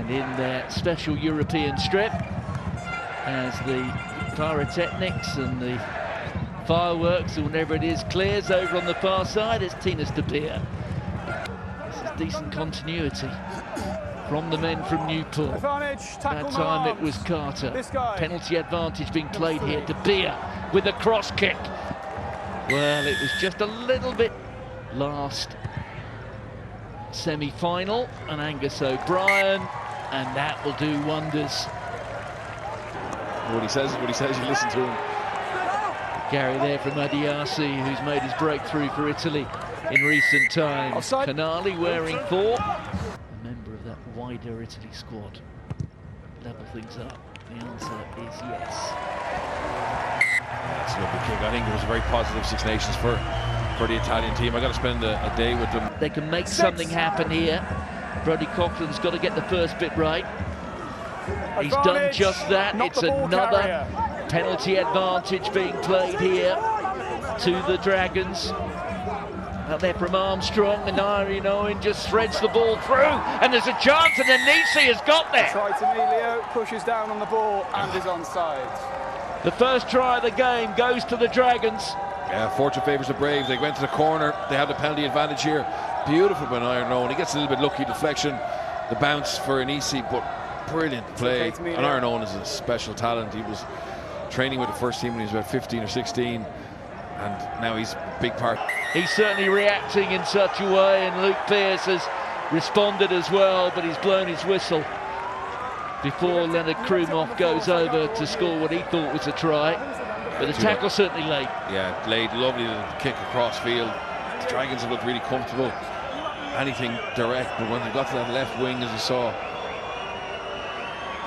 And in their special European strip, as the pyrotechnics and the fireworks or whatever it is clears over on the far side, it's Tina Stabia. This is decent continuity from the men from Newport. That time it was Carter. Penalty advantage being played here. Stabia with a cross kick. Well, it was just a little bit last semi-final, and Angus O'Brien, and that will do wonders. What he says, you listen to him. Gary there from Adiasi, who's made his breakthrough for Italy in recent times. Offside. Canali wearing 4. A member of that wider Italy squad. Level things up. The answer is yes. That's a lovely kick. I think it was a very positive Six Nations for the Italian team. I got to spend a day with them. They can make something happen here. Brodie Coughlin's got to get the first bit right. He's done just that. It's another penalty advantage being played here to the Dragons. Out there from Armstrong, and Irene Owen just threads the ball through, and there's a chance, and Anisi has got there. Tries Emilio, pushes down on the ball and is onside. The first try of the game goes to the Dragons. Yeah, fortune favours the Braves. They went to the corner. They had the penalty advantage here. Beautiful by Irene Owen. He gets a little bit lucky, deflection, the bounce for Anisi, but brilliant play. And Irene Owen is a special talent. He was training with the first team when he was about 15 or 16, and now he's a big part. He's certainly reacting in such a way, and Luke Pearce has responded as well, but he's blown his whistle before Leonard Krumov goes over to score what he thought was a try. But the tackle certainly late. Yeah, laid, lovely little kick across field. The Dragons have looked really comfortable. Anything direct, but when they got to that left wing, as you saw,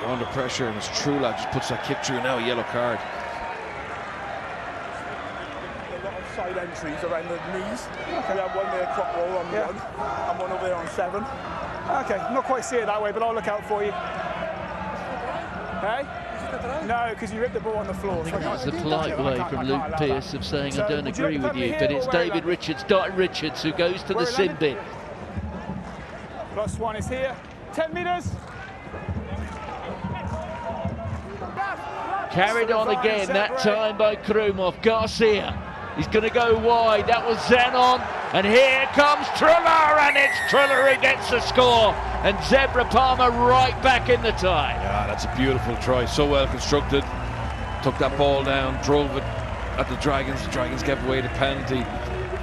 they're under pressure, and it's Trula just puts that kick through. Now a yellow card. A lot of side entries around the knees. We have one there, crop roll on 1, and one over there on 7. Okay, not quite see it that way, but I'll look out for you. Hey? No, because you ripped the ball on the floor. I think that's a polite way from Luke Pearce of saying, I don't agree with you, but it's David Richards, who goes to the sin bin. +1 is here. 10 metres. Carried on again, that time by Krumov. Garcia, he's going to go wide. That was Zenon, and here comes Triller, and it's Triller who gets the score. And Zebre Parma right back in the tie. Yeah, that's a beautiful try. So well constructed. Took that ball down, drove it at the Dragons. The Dragons gave away the penalty.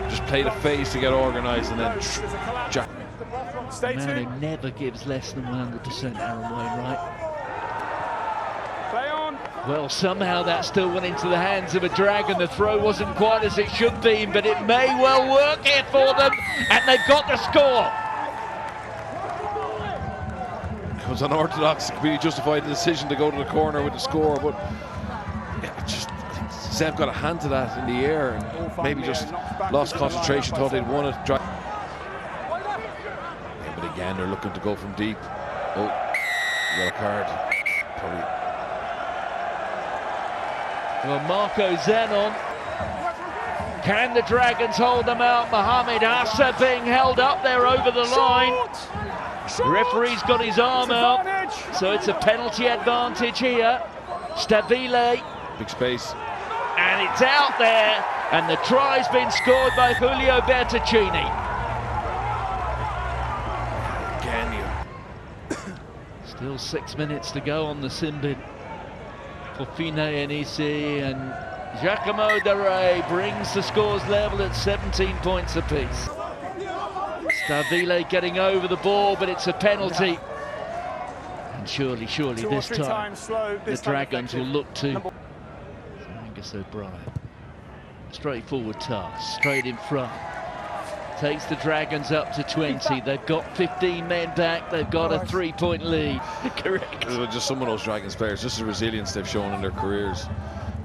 Just played a phase to get organised, and then Jack. A man who never gives less than 100%, Aaron Wainwright. Play on. Well, somehow that still went into the hands of a Dragon. The throw wasn't quite as it should be, but it may well work here for them, and they've got the score. It was unorthodox, completely justified the decision to go to the corner with the score, but yeah, just I think Zeb got a hand to that in the air and maybe just lost concentration, thought they'd won it. Yeah, but again, they're looking to go from deep. Oh, yellow card. Probably. Well, Marco Zenon. Can the Dragons hold them out? Mohamed Assa being held up there over the line. The referee's got his arm out, so it's a penalty advantage here. Stabile. Big space. And it's out there, and the try's been scored by Julio Bertaccini. Again, Still 6 minutes to go on the Simbin for Fine Anisi, and Giacomo Darey brings the scores level at 17 points apiece. Stabile getting over the ball, but it's a penalty. And surely this time, the Dragons will look to Angus O'Brien. Straightforward task, straight in front. Takes the Dragons up to 20. They've got 15 men back. They've got a 3-point lead. Correct. Just some of those Dragons players, just the resilience they've shown in their careers.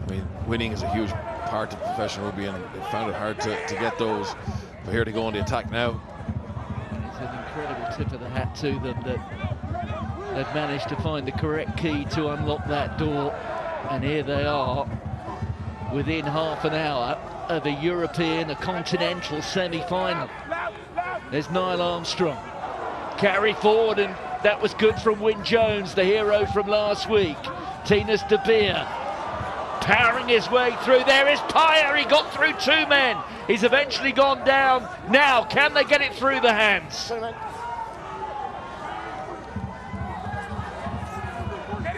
I mean, winning is a huge part of professional rugby, and they found it hard to get those. But here they go on the attack now. It's an incredible tip of the hat to them that they've managed to find the correct key to unlock that door. And here they are, within half an hour of a European, a continental semi-final. There's Niall Armstrong. Carry forward, and That was good from Wyn Jones, the hero from last week. Tinas de Beer powering his way through. There is Pyer. He got through 2 men. He's eventually gone down. Now, can they get it through the hands?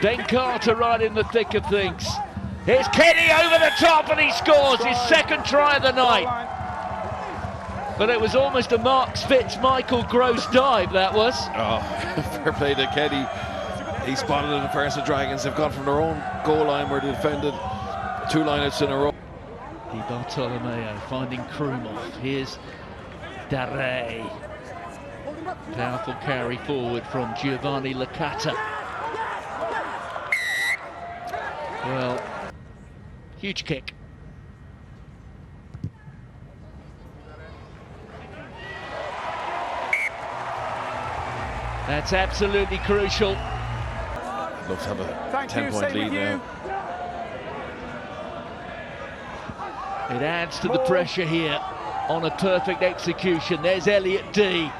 Ben Carter right in the thick of things. Here's Kenny over the top and he scores his second try of the night. But it was almost a Mark Spitz-Michael Gross dive, that was. Oh, fair play to Kenny. He spotted it at first. The Dragons have gone from their own goal line where they defended 2 lineouts in a row. Di Bartolomeo finding Krumov. Here's Daré. Powerful carry forward from Giovanni Licata. Well, huge kick. That's absolutely crucial. Looks to have a 10-point lead now. It adds to the pressure here on a perfect execution. There's Elliot D.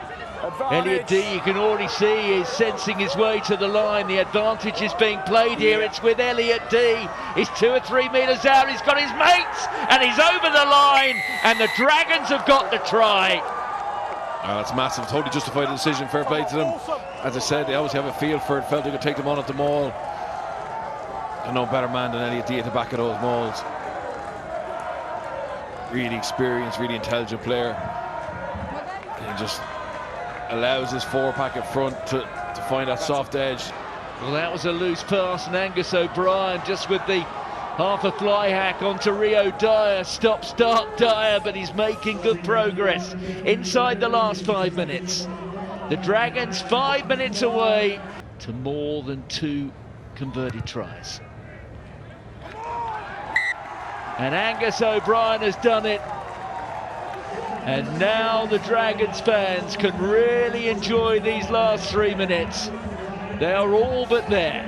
Elliot D, you can already see, is sensing his way to the line. The advantage is being played here. It's with Elliot D. He's 2 or 3 metres out. He's got his mates and he's over the line. And the Dragons have got the try. That's massive. Totally justified the decision. Fair play to them. As I said, they always have a feel for it. Felt they could take them on at the maul. And no better man than Elliot D at the back of those mauls. Really experienced, really intelligent player. And he just allows his 4-pack up front to find that soft edge. Well, that was a loose pass, and Angus O'Brien just with the half a fly hack onto Rio Dyer. Stop-start Dyer, but he's making good progress inside the last 5 minutes. The Dragons 5 minutes away to more than 2 converted tries. And Angus O'Brien has done it. And now the Dragons fans can really enjoy these last 3 minutes. They are all but there.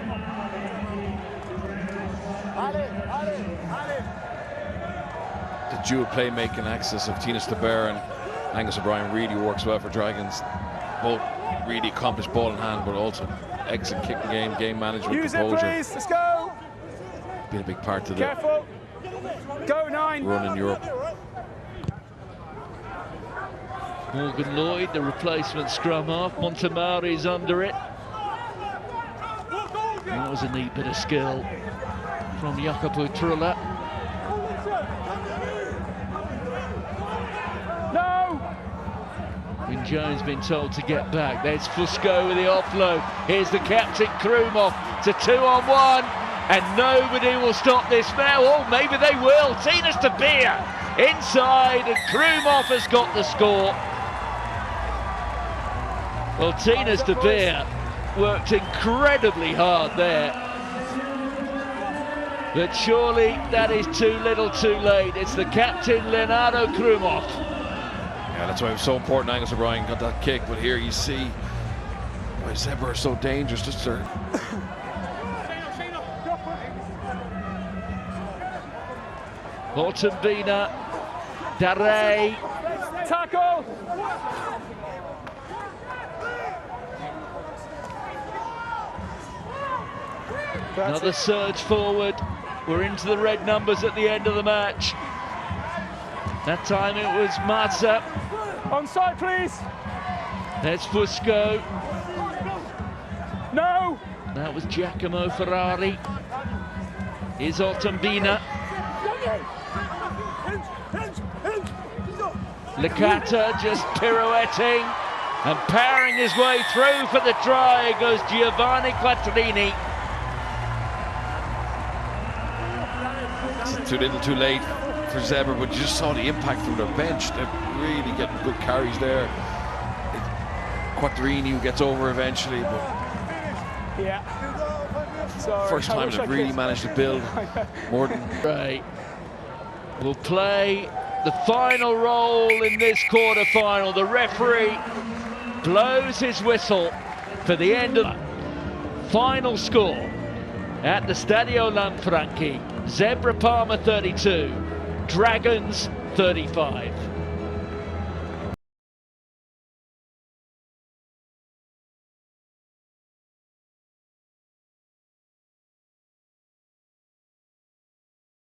The dual playmaking axis of Tinas de Beer and Angus O'Brien really works well for Dragons. Both really accomplished ball in hand, but also excellent kicking game management, Use composure. it, please. Let's go. Been a big part of the Careful. Go 9. run in Europe. Morgan Lloyd, the replacement scrum half. Montemari's under it. That was a neat bit of skill from Jacopo Trulla. No! Wyn Jones been told to get back. There's Fusco with the offload. Here's the captain Krumov. It's a 2-on-1. And nobody will stop this now. Oh, maybe they will. Tinas de Beer inside, and Krumov has got the score. Well, Tinas de Beer worked incredibly hard there. But surely that is too little too late. It's the captain, Leonardo Krumov. Yeah, that's why it was so important Angus O'Brien got that kick. But here you see why Zebre are so dangerous. Just their Hortenbina, Daré. Tackle! Another surge forward. We're into the red numbers at the end of the match. That time it was Mazza. Onside, please. There's Fusco. No! That was Giacomo Ferrari. Here's Hortenbina. Licata just pirouetting and powering his way through for the try goes Giovanni Quattrini. too little too late for Zebre, but you just saw the impact from their bench. They're really getting good carries there. Quattrini who gets over eventually, but yeah. Sorry, first time they've really managed to build more than right. We'll play the final role in this quarter-final. The referee blows his whistle for the end of the final score at the Stadio Lanfranchi. Zebre Parma 32, Dragons 35.